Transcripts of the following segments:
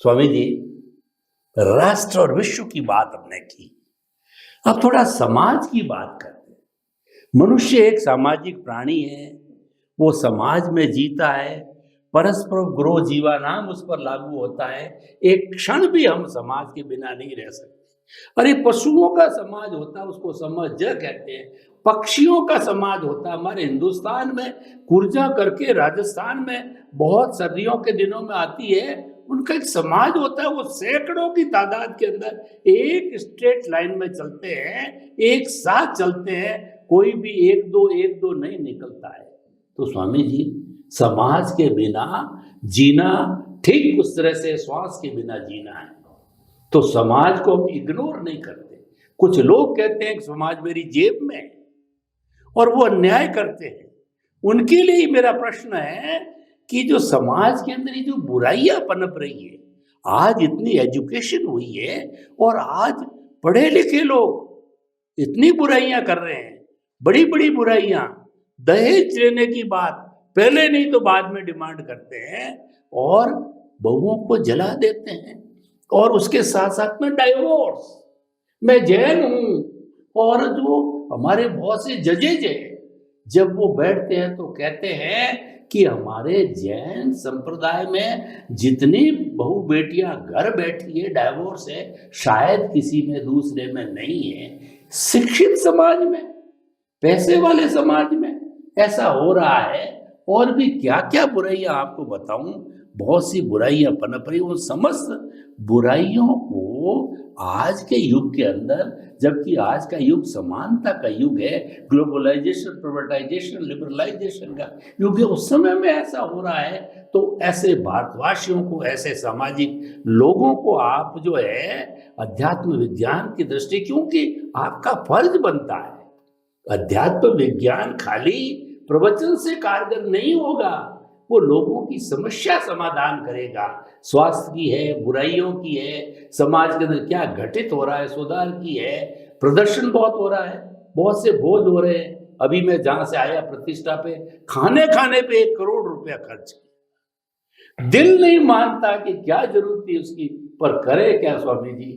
स्वामी जी, राष्ट्र और विश्व की बात हमने की, अब थोड़ा समाज की बात करते हैं। मनुष्य एक सामाजिक प्राणी है, वो समाज में जीता है, परस्पर ग्रो जीवा नाम उस पर लागू होता है। एक क्षण भी हम समाज के बिना नहीं रह सकते। अरे पशुओं का समाज होता है, उसको समाज कहते हैं। पक्षियों का समाज होता है। हमारे हिंदुस्तान में कुर्जा करके राजस्थान में बहुत सर्दियों के दिनों में आती है, उनका एक समाज होता है। वो सैकड़ों की तादाद के अंदर एक स्ट्रेट लाइन में चलते हैं, एक साथ चलते हैं, कोई भी एक दो नहीं निकलता है। तो स्वामी जी, समाज के बिना जीना ठीक उस तरह से श्वास के बिना जीना है। तो समाज को हम इग्नोर नहीं करते। कुछ लोग कहते हैं कि समाज मेरी जेब में है और वो अन्याय करते हैं। उनके लिए ही मेरा प्रश्न है कि जो समाज के अंदर जो बुराइयां पनप रही है, आज इतनी एजुकेशन हुई है और आज पढ़े लिखे लोग इतनी बुराइयां कर रहे हैं, बड़ी बड़ी बुराइयां, दहेज लेने की बात पहले नहीं तो बाद में डिमांड करते हैं और बहुओं को जला देते हैं, और उसके साथ साथ में डाइवोर्स। मैं जैन हूं और जो हमारे बहुत से जजेज हैं, जब वो बैठते हैं तो कहते हैं कि हमारे जैन संप्रदाय में जितनी बहु बेटियां घर बैठी है, डाइवोर्स है, शायद किसी में दूसरे में नहीं है। शिक्षित समाज में, पैसे वाले समाज में ऐसा हो रहा है। और भी क्या क्या बुराइयां आपको बताऊं, बहुत सी बुराइयां पनप रही। उन समस्त बुराइयों को आज के युग के अंदर, जबकि आज का युग समानता का युग है, ग्लोबलाइजेशन, प्राइवेटाइजेशन, लिबरलाइजेशन का युग है, उस समय में ऐसा हो रहा है। तो ऐसे भारतवासियों को, ऐसे सामाजिक लोगों को आप जो है अध्यात्म विज्ञान की दृष्टि, क्योंकि आपका फर्ज बनता है। अध्यात्म विज्ञान खाली प्रवचन से कारगर नहीं होगा, वो लोगों की समस्या समाधान करेगा। स्वास्थ्य की है, बुराइयों की है, समाज के अंदर क्या घटित हो रहा है, सुधार की है। प्रदर्शन बहुत हो रहा है, बहुत से भोज हो रहे हैं। अभी मैं जहां से आया प्रतिष्ठा पे, खाने पे 1 करोड़ रुपया खर्च किया। दिल नहीं मानता कि क्या जरूरत थी उसकी, पर करे क्या स्वामी जी,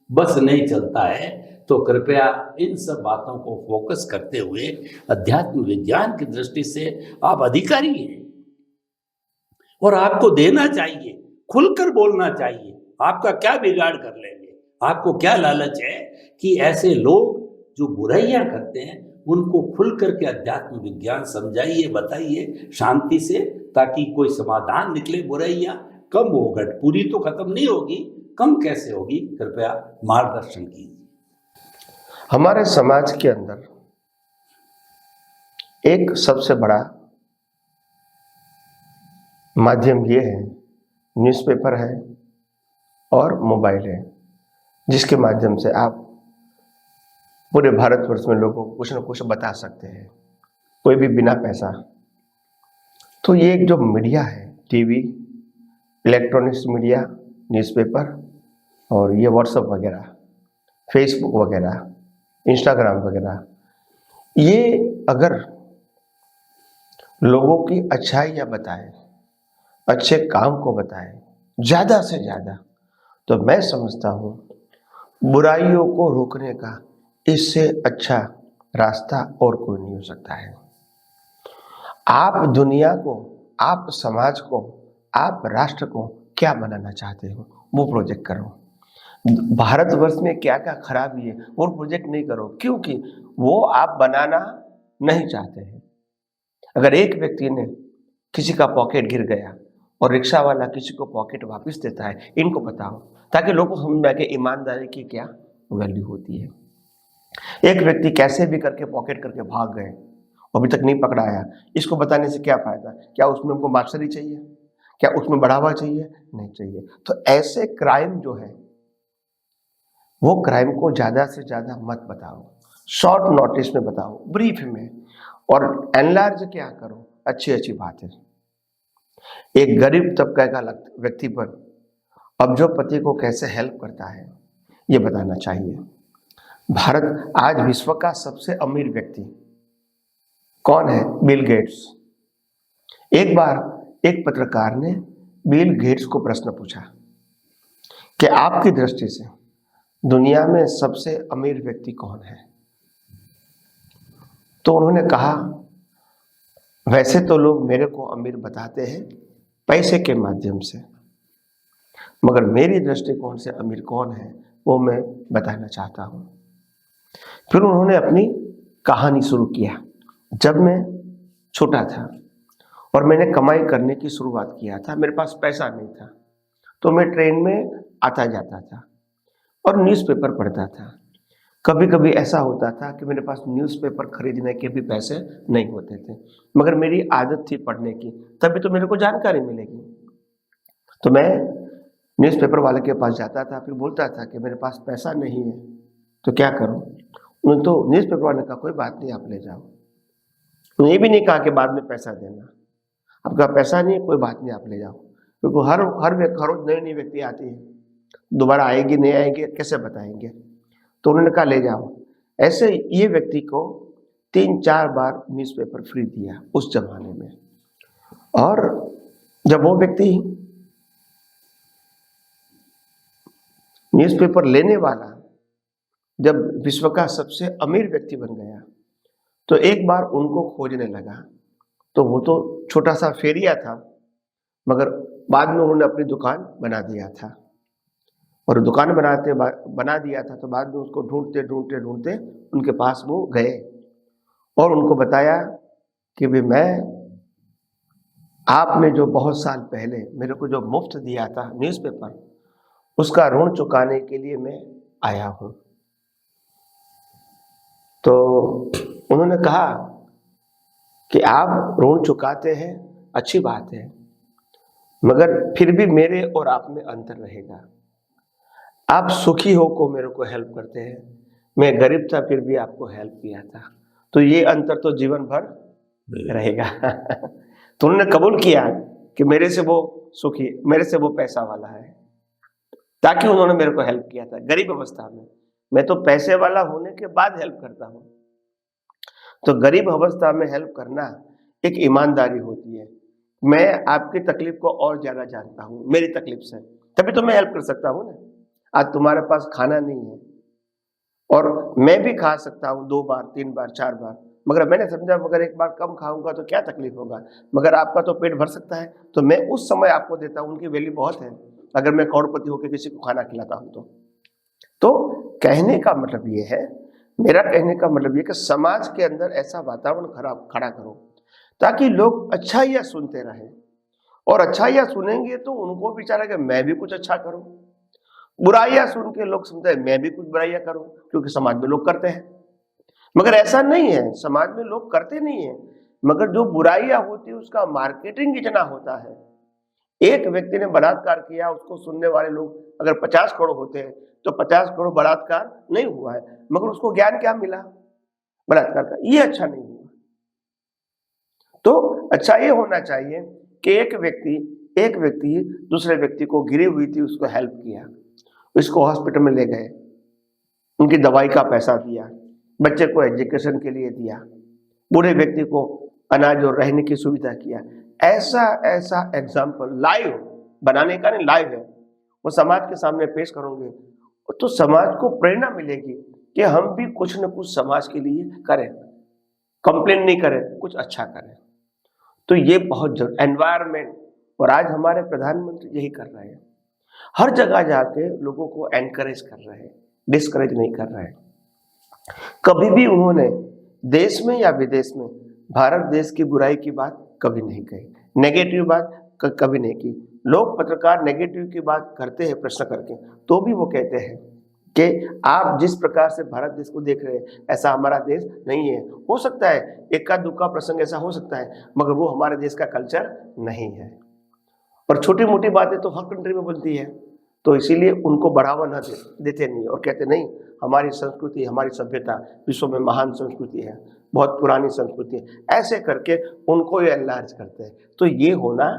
बस नहीं चलता है। तो कृपया इन सब बातों को फोकस करते हुए अध्यात्म विज्ञान की दृष्टि से आप अधिकारी हैं और आपको देना चाहिए, खुलकर बोलना चाहिए। आपका क्या बिगाड़ कर लेंगे? आपको क्या लालच है कि ऐसे लोग जो बुराइयां करते हैं उनको खुल करके अध्यात्म विज्ञान समझाइए, बताइए शांति से, ताकि कोई समाधान निकले। बुराइयां कम हो, घट पूरी तो खत्म नहीं होगी, कम कैसे होगी? कृपया मार्गदर्शन कीजिए। हमारे समाज के अंदर एक सबसे बड़ा माध्यम ये है, न्यूज़पेपर है और मोबाइल है, जिसके माध्यम से आप पूरे भारतवर्ष में लोगों को कुछ न कुछ बता सकते हैं, कोई भी बिना पैसा। तो ये एक जो मीडिया है, टीवी, इलेक्ट्रॉनिक्स मीडिया, न्यूज़पेपर और ये व्हाट्सएप वगैरह, फेसबुक वगैरह, इंस्टाग्राम वगैरह, ये अगर लोगों की अच्छाइयाँ बताए, अच्छे काम को बताए ज़्यादा से ज़्यादा, तो मैं समझता हूँ बुराइयों को रोकने का इससे अच्छा रास्ता और कोई नहीं हो सकता है। आप दुनिया को, आप समाज को, आप राष्ट्र को क्या बनाना चाहते हो, वो प्रोजेक्ट करो। भारतवर्ष में क्या क्या खराबी है वो प्रोजेक्ट नहीं करो, क्योंकि वो आप बनाना नहीं चाहते हैं। अगर एक व्यक्ति ने किसी का पॉकेट गिर गया और रिक्शा वाला किसी को पॉकेट वापस देता है, इनको बताओ, ताकि लोगों को समझ में आए कि ईमानदारी की क्या वैल्यू होती है। एक व्यक्ति कैसे भी करके पॉकेट करके भाग गए, अभी तक नहीं पकड़ाया, इसको बताने से क्या फायदा? क्या उसमें हमको मास्टरी चाहिए? क्या उसमें बढ़ावा चाहिए? नहीं चाहिए। तो ऐसे क्राइम जो है, वो क्राइम को ज्यादा से ज्यादा मत बताओ, शॉर्ट नोटिस में बताओ, ब्रीफ में, और एनलार्ज क्या करो, अच्छी अच्छी बात है। एक गरीब तबके का व्यक्ति पर अब्जोपति को कैसे हेल्प करता है, ये बताना चाहिए। भारत आज विश्व का सबसे अमीर व्यक्ति कौन है? Bill Gates. एक बार एक पत्रकार ने बिल गेट्स को प्रश्न पूछा कि आपकी दृष्टि से दुनिया में सबसे अमीर व्यक्ति कौन है? तो उन्होंने कहा, वैसे तो लोग मेरे को अमीर बताते हैं पैसे के माध्यम से, मगर मेरी दृष्टिकोण से अमीर कौन है वो मैं बताना चाहता हूँ। फिर उन्होंने अपनी कहानी शुरू किया। जब मैं छोटा था और मैंने कमाई करने की शुरुआत किया था, मेरे पास पैसा नहीं था, तो मैं ट्रेन में आता जाता था और न्यूज़पेपर पढ़ता था। कभी कभी ऐसा होता था कि मेरे पास न्यूज़पेपर खरीदने के भी पैसे नहीं होते थे, मगर मेरी आदत थी पढ़ने की, तभी तो मेरे को जानकारी मिलेगी। तो मैं न्यूज़पेपर वाले के पास जाता था, फिर बोलता था कि मेरे पास पैसा नहीं है तो क्या करूं? उन्होंने तो न्यूज़पेपर वाले ने कहा, कोई बात नहीं, आप ले जाओ। उन्होंने ये भी नहीं कहा कि बाद में पैसा देना। आपका पैसा नहीं है, कोई बात नहीं, आप ले जाओ, क्योंकि हर रोज नई नई व्यक्ति आती है, दोबारा आएगी नहीं आएगी कैसे बताएंगे। तो उन्होंने कहा ले जाओ। ऐसे ये व्यक्ति को 3-4 बार न्यूज़पेपर फ्री दिया उस जमाने में। और जब वो व्यक्ति न्यूज़पेपर लेने वाला जब विश्व का सबसे अमीर व्यक्ति बन गया, तो एक बार उनको खोजने लगा। तो वो तो छोटा सा फेरिया था, मगर बाद में उन्होंने अपनी दुकान बना दिया था, और दुकान बना दिया था तो बाद में उसको ढूंढते ढूंढते ढूंढते उनके पास वो गए और उनको बताया कि भाई मैं, आपने जो बहुत साल पहले मेरे को जो मुफ्त दिया था न्यूज़पेपर, उसका ऋण चुकाने के लिए मैं आया हूं। तो उन्होंने कहा कि आप ऋण चुकाते हैं, अच्छी बात है, मगर फिर भी मेरे और आप में अंतर रहेगा। आप सुखी हो को मेरे को हेल्प करते हैं, मैं गरीब था फिर भी आपको हेल्प किया था, तो ये अंतर तो जीवन भर रहेगा। तो उन्होंने कबूल किया कि मेरे से वो सुखी, मेरे से वो पैसा वाला है, ताकि उन्होंने मेरे को हेल्प किया था गरीब अवस्था में। मैं तो पैसे वाला होने के बाद हेल्प करता हूँ। तो गरीब अवस्था में हेल्प करना एक ईमानदारी होती है। मैं आपकी तकलीफ को और ज्यादा जानता हूँ मेरी तकलीफ से, तभी तो मैं हेल्प कर सकता हूँ ना। आज तुम्हारे पास खाना नहीं है और मैं भी खा सकता हूँ 2 बार 3 बार 4 बार, मगर मैंने समझा मगर एक बार कम खाऊंगा तो क्या तकलीफ होगा, मगर आपका तो पेट भर सकता है, तो मैं उस समय आपको देता हूँ। उनकी वैल्यू बहुत है अगर मैं करोड़पति होकर किसी को खाना खिलाता हूँ तो कहने का मतलब ये है, मेरा कहने का मतलब ये कि समाज के अंदर ऐसा वातावरण खड़ा करो ताकि लोग अच्छाइयाँ सुनते रहें, और अच्छाइयाँ सुनेंगे तो उनको विचार कि मैं भी कुछ अच्छा करूं। बुराइयां सुन के लोग समझते हैं मैं भी कुछ बुराइयां करूं, क्योंकि समाज में लोग करते हैं। मगर ऐसा नहीं है, समाज में लोग करते नहीं है, मगर जो बुराइयां होती है उसका मार्केटिंग इतना होता है। एक व्यक्ति ने बलात्कार किया, उसको सुनने वाले लोग अगर 50 करोड़ होते हैं तो 50 करोड़ बलात्कार नहीं हुआ है, मगर उसको ज्ञान क्या मिला बलात्कार का, ये अच्छा नहीं हुआ। तो अच्छा ये होना चाहिए कि एक व्यक्ति दूसरे व्यक्ति को गिरी हुई थी उसको हेल्प किया, इसको हॉस्पिटल में ले गए, उनकी दवाई का पैसा दिया, बच्चे को एजुकेशन के लिए दिया, बूढ़े व्यक्ति को अनाज और रहने की सुविधा किया। ऐसा एग्जाम्पल लाइव बनाने का नहीं, लाइव है वो समाज के सामने पेश करोगे तो समाज को प्रेरणा मिलेगी कि हम भी कुछ न कुछ समाज के लिए करें, कंप्लेन नहीं करें, कुछ अच्छा करें। तो ये बहुत जरूरी एनवायरमेंट, और आज हमारे प्रधानमंत्री यही कर रहे हैं, हर जगह जाके लोगों को एनकरेज कर रहे हैं, डिस्करेज नहीं कर रहे हैं। कभी भी उन्होंने देश में या विदेश में भारत देश की बुराई की बात कभी नहीं कही, नेगेटिव बात कभी नहीं की। लोग पत्रकार नेगेटिव की बात करते हैं प्रश्न करके, तो भी वो कहते हैं कि आप जिस प्रकार से भारत देश को देख रहे हैं ऐसा हमारा देश नहीं है। हो सकता है इक्का दुक्का प्रसंग ऐसा हो सकता है, मगर वो हमारे देश का कल्चर नहीं है। और छोटी मोटी बातें तो हर कंट्री में बनती है, तो इसीलिए उनको बढ़ावा न देते नहीं, और कहते नहीं हमारी संस्कृति, हमारी सभ्यता विश्व में महान संस्कृति है, बहुत पुरानी संस्कृति है, ऐसे करके उनको ये एनलार्ज करते हैं। तो ये होना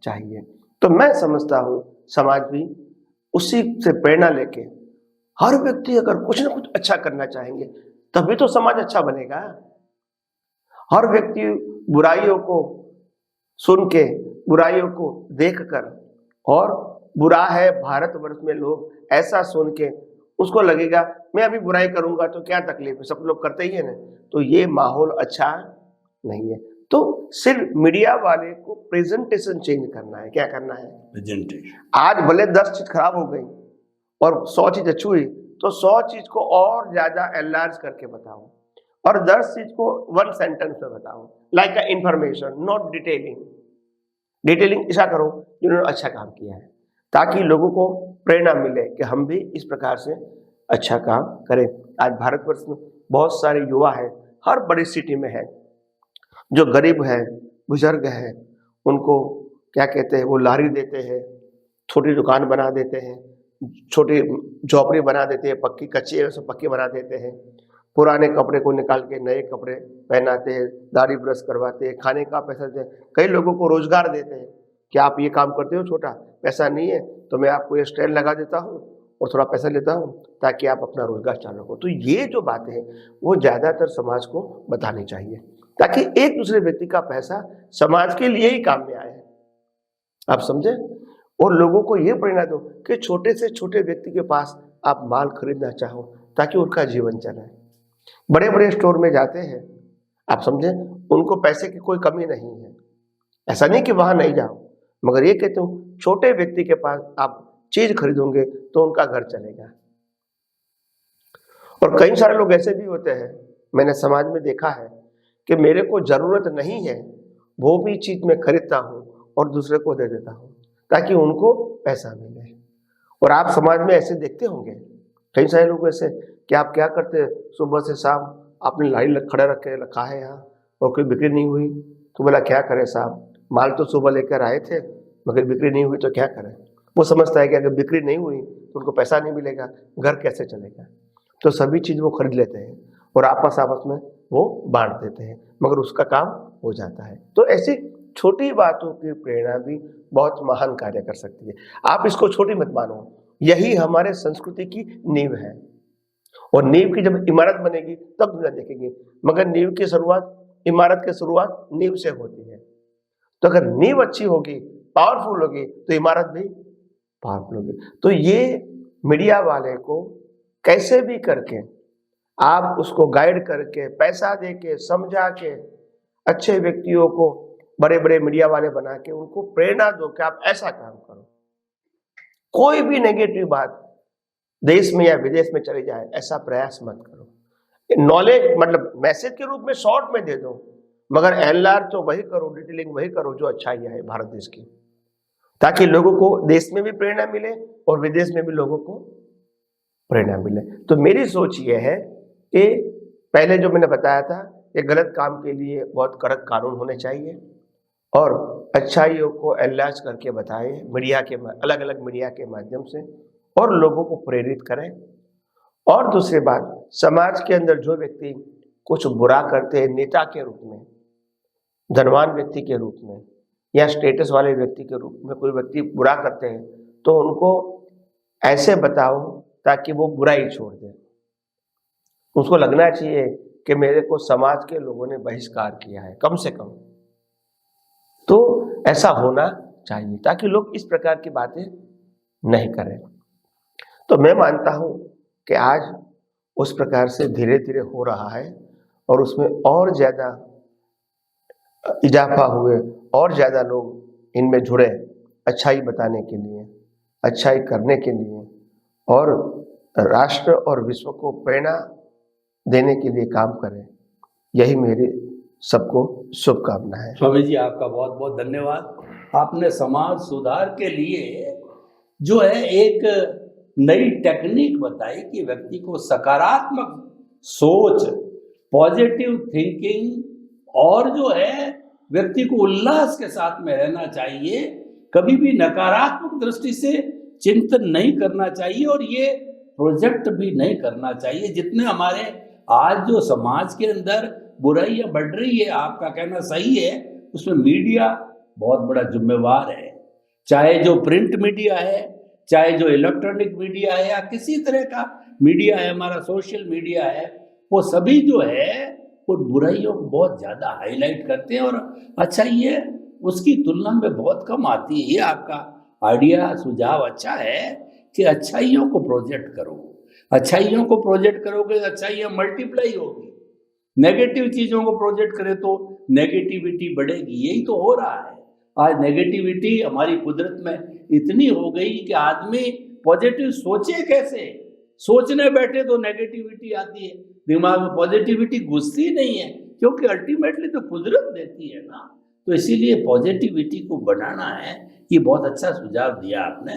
चाहिए। तो मैं समझता हूँ समाज भी उसी से प्रेरणा लेके हर व्यक्ति अगर कुछ ना कुछ अच्छा करना चाहेंगे तभी तो समाज अच्छा बनेगा। हर व्यक्ति बुराइयों को सुन के, बुराइयों को देखकर और बुरा है भारतवर्ष में, लोग ऐसा सुन के उसको लगेगा मैं अभी बुराई करूंगा तो क्या तकलीफ है, सब लोग करते ही है ना। तो ये माहौल अच्छा नहीं है। तो सिर्फ मीडिया वाले को प्रेजेंटेशन चेंज करना है। क्या करना है? प्रेजेंटेशन। आज भले 10 चीज खराब हो गई और 100 चीज अच्छी हुई, तो 100 चीज को और ज्यादा एनलार्ज करके बताओ और 10 चीज को 1 सेंटेंस में बताओ, like a information, not detailing. Detailing ऐसा करो जिन्होंने अच्छा काम किया है, ताकि लोगों को प्रेरणा मिले कि हम भी इस प्रकार से अच्छा काम करें। आज भारतवर्ष में बहुत सारे युवा हैं, हर बड़ी सिटी में है, जो गरीब है, बुजुर्ग है, उनको क्या कहते हैं, वो लारी देते हैं, छोटी दुकान बना देते हैं, छोटी झोपड़ी बना देते हैं, पक्की कच्ची है उसे पक्की बना देते हैं, पुराने कपड़े को निकाल के नए कपड़े पहनाते हैं, दाढ़ी ब्रश करवाते हैं, खाने का पैसा देते हैं, कई लोगों को रोजगार देते हैं कि आप ये काम करते हो, छोटा पैसा नहीं है तो मैं आपको ये स्टैंड लगा देता हूँ और थोड़ा पैसा लेता हूँ ताकि आप अपना रोजगार चालू रखो। तो ये जो बातें हैं वो ज़्यादातर समाज को बतानी चाहिए, ताकि एक दूसरे व्यक्ति का पैसा समाज के लिए ही काम में आए। आप समझे? और लोगों को ये प्रेरणा दो कि छोटे से छोटे व्यक्ति के पास आप माल खरीदना चाहो ताकि उनका जीवन चले। बड़े बड़े स्टोर में जाते हैं, आप समझे, उनको पैसे की कोई कमी नहीं है, ऐसा नहीं कि वहां नहीं जाओ, मगर ये कहते हूँ छोटे व्यक्ति के पास आप चीज खरीदोगे तो उनका घर चलेगा। और कई सारे लोग ऐसे भी होते हैं, मैंने समाज में देखा है, कि मेरे को जरूरत नहीं है वो भी चीज मैं खरीदता हूँ और दूसरे को दे देता हूँ ताकि उनको पैसा मिले। और आप समाज में ऐसे देखते होंगे कई सारे लोग ऐसे कि आप क्या करते हैं, सुबह से शाम आपने लाइन खड़ा रख के रखा है यहाँ और कोई बिक्री नहीं हुई, तो बोला क्या करें साहब, माल तो सुबह लेकर आए थे मगर बिक्री नहीं हुई तो क्या करें। वो समझता है कि अगर बिक्री नहीं हुई तो उनको पैसा नहीं मिलेगा, घर कैसे चलेगा। तो सभी चीज़ वो खरीद लेते हैं और आपस में वो बांट देते हैं, मगर उसका काम हो जाता है। तो ऐसी छोटी बातों की प्रेरणा भी बहुत महान कार्य कर सकती है। आप इसको छोटी मत मानो, यही हमारे संस्कृति की नींव है। और नींव की जब इमारत बनेगी तब दुनिया देखेंगे, मगर नींव की शुरुआत, इमारत की शुरुआत नींव से होती है। तो अगर नींव अच्छी होगी, पावरफुल होगी, तो इमारत भी पावरफुल होगी। तो ये मीडिया वाले को कैसे भी करके आप उसको गाइड करके, पैसा दे के, समझा के, अच्छे व्यक्तियों को बड़े बड़े मीडिया वाले बना के उनको प्रेरणा दो कि आप ऐसा काम करो। कोई भी नेगेटिव बात देश में या विदेश में चली जाए ऐसा प्रयास मत करो। नॉलेज मतलब मैसेज के रूप में शॉर्ट में दे दो, मगर एनलार्ज तो वही करो, डिटेलिंग वही करो जो अच्छाई है भारत देश की, ताकि लोगों को देश में भी प्रेरणा मिले और विदेश में भी लोगों को प्रेरणा मिले। तो मेरी सोच ये है कि पहले जो मैंने बताया था कि गलत काम के लिए बहुत कड़क कानून होने चाहिए और अच्छाइयों को एनलार्ज करके बताएं मीडिया के अलग अलग मीडिया के माध्यम से और लोगों को प्रेरित करें। और दूसरी बात, समाज के अंदर जो व्यक्ति कुछ बुरा करते हैं, नेता के रूप में, धनवान व्यक्ति के रूप में या स्टेटस वाले व्यक्ति के रूप में कोई व्यक्ति बुरा करते हैं, तो उनको ऐसे बताओ ताकि वो बुराई छोड़ दे। उसको लगना चाहिए कि मेरे को समाज के लोगों ने बहिष्कार किया है, कम से कम। तो ऐसा होना चाहिए ताकि लोग इस प्रकार की बातें नहीं करें। तो मैं मानता हूं कि आज उस प्रकार से धीरे धीरे हो रहा है और उसमें और ज़्यादा इजाफा हुए और ज़्यादा लोग इनमें जुड़े, अच्छाई बताने के लिए, अच्छाई करने के लिए और राष्ट्र और विश्व को प्रेरणा देने के लिए काम करें। यही मेरी सबको शुभकामना है। स्वामी जी, आपका बहुत बहुत धन्यवाद। आपने समाज सुधार के लिए जो है एक नई टेक्निक बताई कि व्यक्ति को सकारात्मक सोच, पॉजिटिव थिंकिंग और जो है व्यक्ति को उल्लास के साथ में रहना चाहिए, कभी भी नकारात्मक दृष्टि से चिंतन नहीं करना चाहिए और ये प्रोजेक्ट भी नहीं करना चाहिए। जितने हमारे आज जो समाज के अंदर बुराइयां बढ़ रही है, आपका कहना सही है, उसमें मीडिया बहुत बड़ा जिम्मेवार है। चाहे जो प्रिंट मीडिया है, चाहे जो इलेक्ट्रॉनिक मीडिया है या किसी तरह का मीडिया है, हमारा सोशल मीडिया है, वो सभी जो है वो बुराइयों को बहुत ज़्यादा हाईलाइट करते हैं और अच्छाई है उसकी तुलना में बहुत कम आती है। ये आपका आइडिया सुझाव अच्छा है कि अच्छाइयों को प्रोजेक्ट करो। अच्छाइयों को प्रोजेक्ट करोगे तो अच्छाइयाँ मल्टीप्लाई होगी। नेगेटिव चीज़ों को प्रोजेक्ट करें तो नेगेटिविटी बढ़ेगी। यही तो हो रहा है। आज नेगेटिविटी हमारी कुदरत में इतनी हो गई कि आदमी पॉजिटिव सोचे कैसे? सोचने बैठे तो नेगेटिविटी आती है, दिमाग में पॉजिटिविटी घुसती नहीं है, क्योंकि अल्टीमेटली तो कुदरत देती है ना। तो इसीलिए पॉजिटिविटी को बढ़ाना है। ये बहुत अच्छा सुझाव दिया आपने।